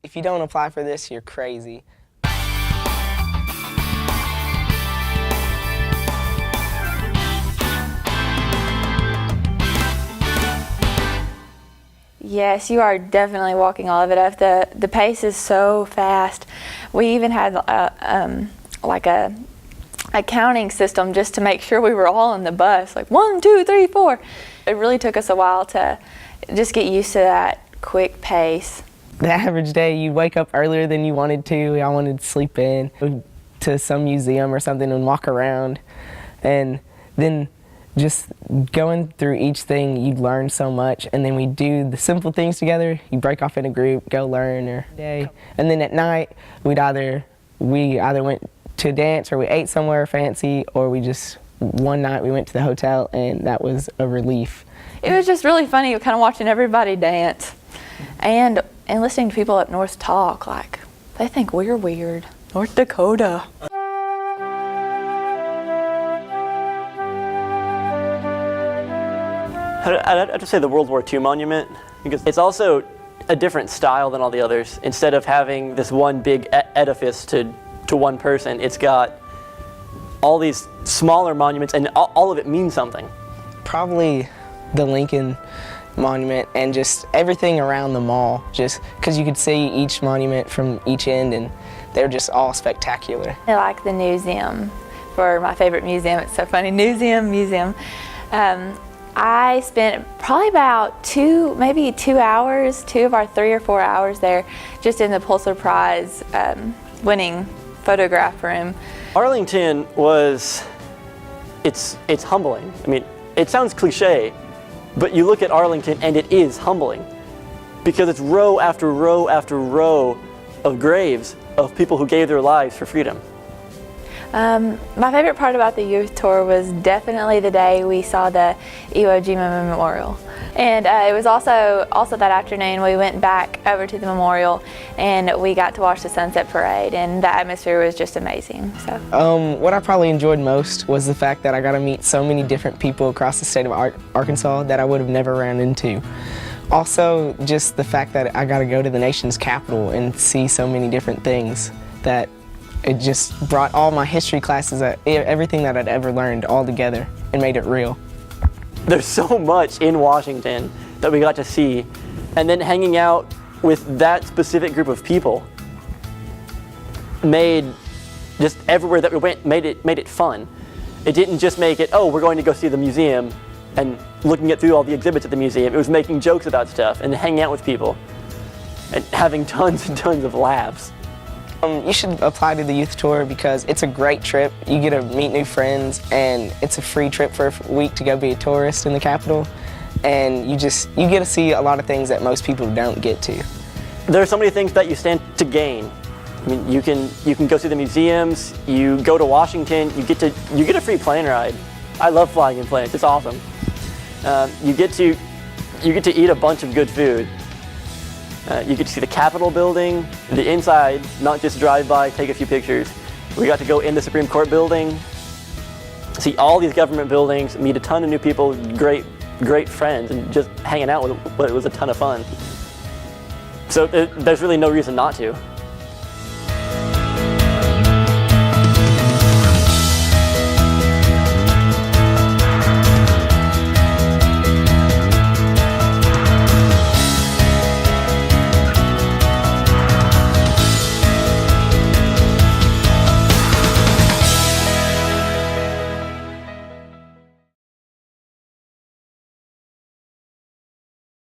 If you don't apply for this, you're crazy. Yes, you are definitely walking all of it up. The pace is so fast. We even had like a counting system just to make sure we were all in the bus, like 1, 2, 3, 4. It really took us a while to just get used to that quick pace. The average day, you'd wake up earlier than you wanted to. I wanted to sleep in, go to some museum or something and walk around. And then just going through each thing, you learn so much. And then we do the simple things together. You break off in a group, go learn or day. And then at night, we either went to a dance or we ate somewhere fancy, or one night we went to the hotel, and that was a relief. It was just really funny kind of watching everybody dance and listening to people up north talk. Like, they think we're weird. North Dakota. I'd have to say the World War II monument, because it's also a different style than all the others. Instead of having this one big edifice to one person, it's got all these smaller monuments, and all of it means something. Probably the Lincoln Monument and just everything around the mall, just because you could see each monument from each end, and they're just all spectacular. I like the museum for my favorite museum. It's so funny, museum. I spent probably about 2 hours, 2 of our 3 or 4 hours there, just in the Pulitzer Prize winning photograph room. Arlington it's humbling. I mean, it sounds cliche, but you look at Arlington and it is humbling, because it's row after row after row of graves of people who gave their lives for freedom. My favorite part about the youth tour was definitely the day we saw the Iwo Jima Memorial. And it was also that afternoon we went back over to the memorial and we got to watch the sunset parade, and the atmosphere was just amazing. So. What I probably enjoyed most was the fact that I got to meet so many different people across the state of Arkansas that I would have never ran into. Also, just the fact that I got to go to the nation's capital and see so many different things, that it just brought all my history classes, everything that I'd ever learned, all together and made it real. There's so much in Washington that we got to see, and then hanging out with that specific group of people made just everywhere that we went, made it fun. It didn't just make it, oh, we're going to go see the museum and looking at through all the exhibits at the museum. It was making jokes about stuff and hanging out with people and having tons and tons of laughs. You should apply to the youth tour because it's a great trip. You get to meet new friends, and it's a free trip for a week to go be a tourist in the capital, and you get to see a lot of things that most people don't get to. There are so many things that you stand to gain. I mean, you can go see the museums. You go to Washington. You get a free plane ride. I love flying in planes. It's awesome. You get to eat a bunch of good food. You get to see the Capitol building, the inside, not just drive by, take a few pictures. We got to go in the Supreme Court building, see all these government buildings, meet a ton of new people, great friends, and just hanging out with it was a ton of fun. So there's really no reason not to.